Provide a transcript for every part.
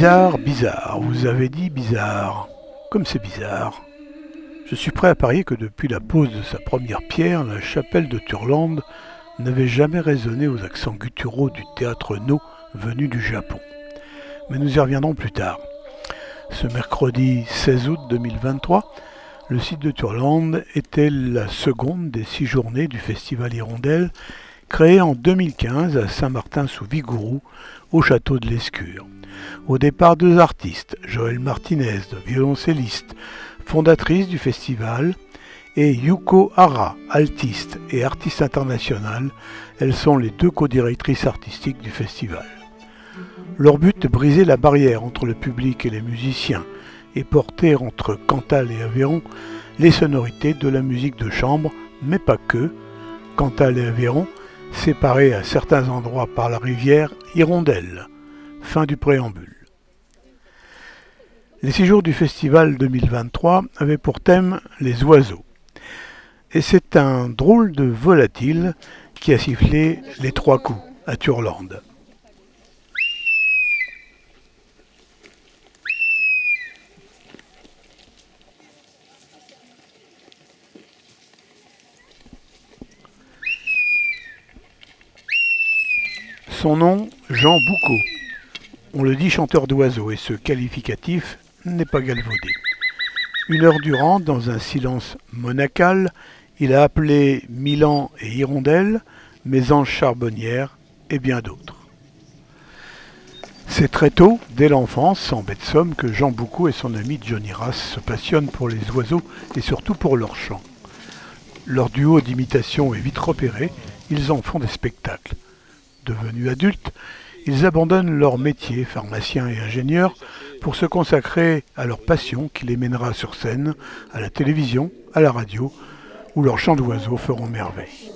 Bizarre, bizarre, vous avez dit bizarre. Comme c'est bizarre. Je suis prêt à parier que depuis la pose de sa première pierre, la chapelle de Turlande n'avait jamais résonné aux accents gutturaux du théâtre No venu du Japon. Mais nous y reviendrons plus tard. Ce mercredi 16 août 2023, le site de Turlande était la seconde des 6 journées du Festival Hirondelle, créé en 2015 à Saint-Martin-sous-Vigourou, au château de l'Escure. Au départ, 2 artistes, Joëlle Martinez, violoncelliste, fondatrice du festival, et Yuko Hara, altiste et artiste internationale. Elles sont les 2 co-directrices artistiques du festival. Leur but est de briser la barrière entre le public et les musiciens et porter entre Cantal et Aveyron les sonorités de la musique de chambre, mais pas que. Cantal et Aveyron, séparés à certains endroits par la rivière Hirondelle. Fin du préambule. Les 6 jours du festival 2023 avaient pour thème les oiseaux. Et c'est un drôle de volatile qui a sifflé les 3 coups à Turlande. Son nom, Jean Boucaud. On le dit chanteur d'oiseaux et ce qualificatif n'est pas galvaudé. 1 heure durant, dans un silence monacal, il a appelé Milan et Hirondelle, Mésange charbonnière et bien d'autres. C'est très tôt, dès l'enfance, sans bête somme, que Jean Boucaud et son ami Johnny Rass se passionnent pour les oiseaux et surtout pour leur chant. Leur duo d'imitation est vite repéré, ils en font des spectacles. Devenus adultes, ils abandonnent leur métier, pharmaciens et ingénieurs, pour se consacrer à leur passion qui les mènera sur scène, à la télévision, à la radio, où leurs chants d'oiseaux feront merveille.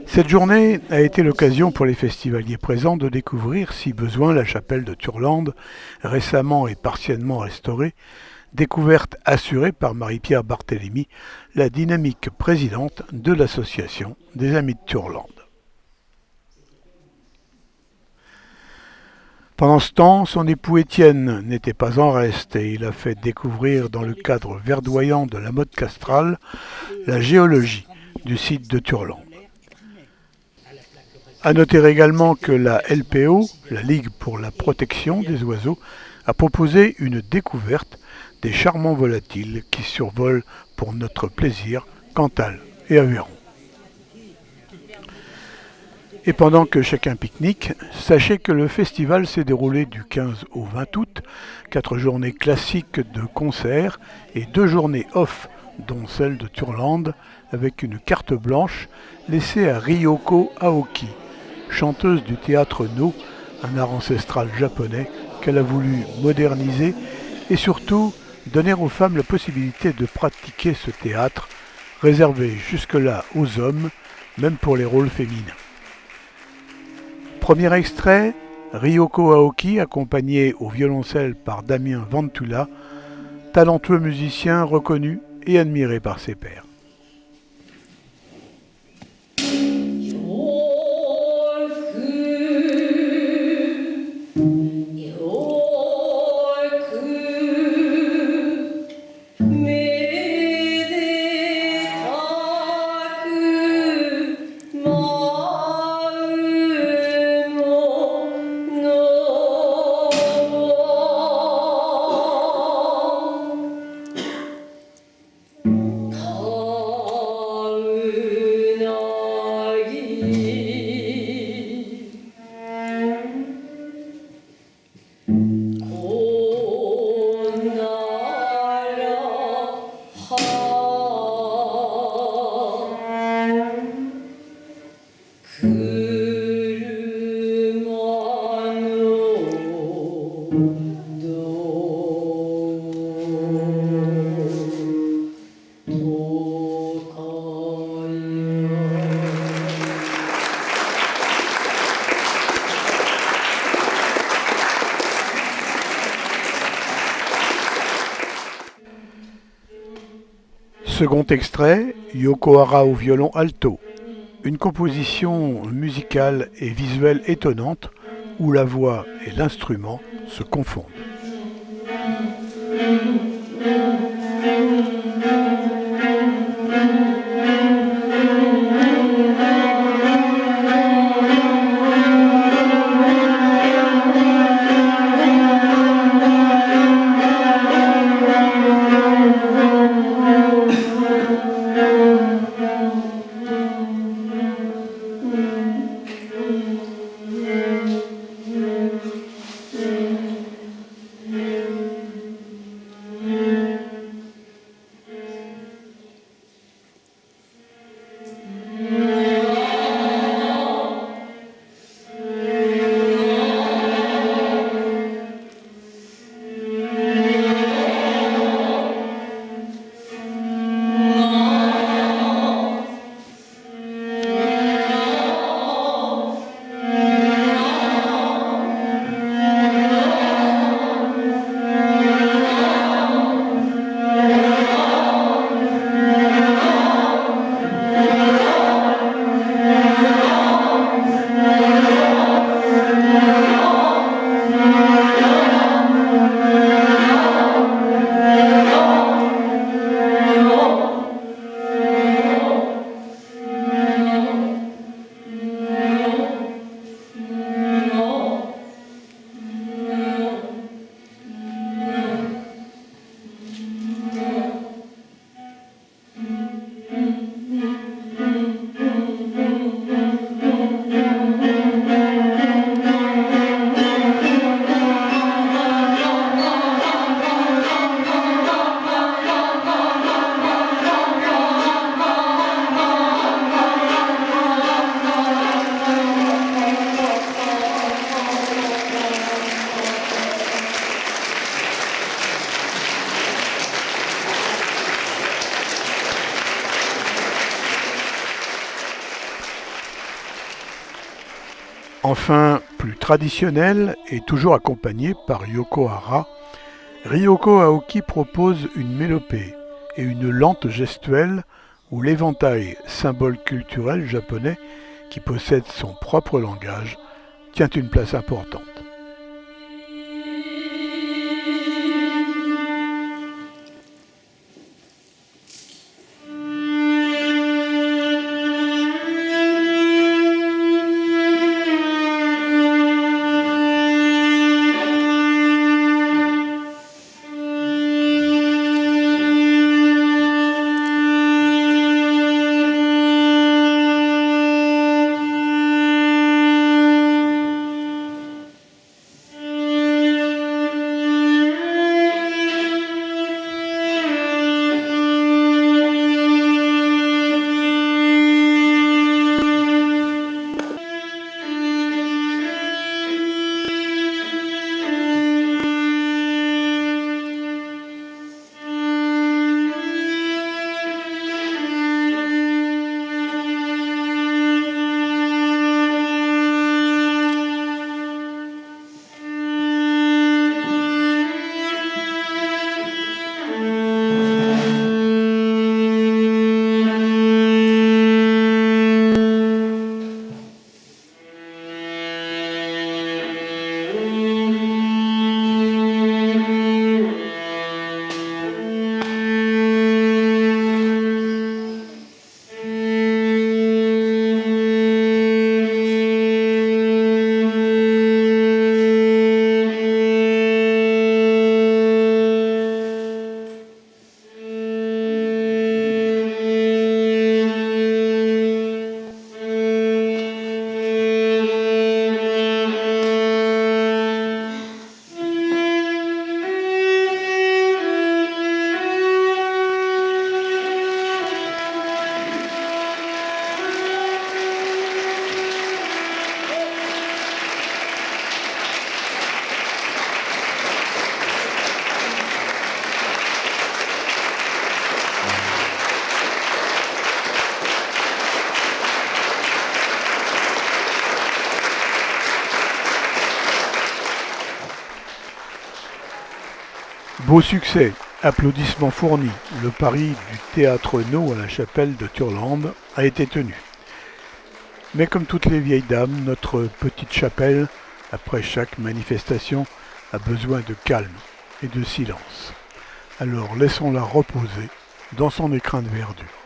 Cette journée a été l'occasion pour les festivaliers présents de découvrir, si besoin, la chapelle de Turlande, récemment et partiellement restaurée, découverte assurée par Marie-Pierre Barthélémy, la dynamique présidente de l'association des Amis de Turlande. Pendant ce temps, son époux Étienne n'était pas en reste et il a fait découvrir dans le cadre verdoyant de la mode castrale la géologie du site de Turlande. À noter également que la LPO, la Ligue pour la protection des oiseaux, a proposé une découverte des charmants volatiles qui survolent pour notre plaisir Cantal et Aveyron. Et pendant que chacun pique-nique, sachez que le festival s'est déroulé du 15 au 20 août, 4 journées classiques de concerts et 2 journées off, dont celle de Turlande, avec une carte blanche laissée à Ryoko Aoki, chanteuse du théâtre No, un art ancestral japonais qu'elle a voulu moderniser et surtout donner aux femmes la possibilité de pratiquer ce théâtre, réservé jusque-là aux hommes, même pour les rôles féminins. Premier extrait, Ryoko Aoki, accompagné au violoncelle par Damien Vantula, talentueux musicien reconnu et admiré par ses pairs. Second extrait, Yoko Hara au violon alto. Une composition musicale et visuelle étonnante, où la voix et l'instrument se confondent. Enfin, plus traditionnel et toujours accompagné par Yoko Hara, Ryoko Aoki propose une mélopée et une lente gestuelle où l'éventail, symbole culturel japonais qui possède son propre langage, tient une place importante. Beau succès, applaudissements fournis, le pari du théâtre No à la chapelle de Turlande a été tenu. Mais comme toutes les vieilles dames, notre petite chapelle Après chaque manifestation a besoin de calme et de silence. Alors laissons-la reposer dans son écrin de verdure.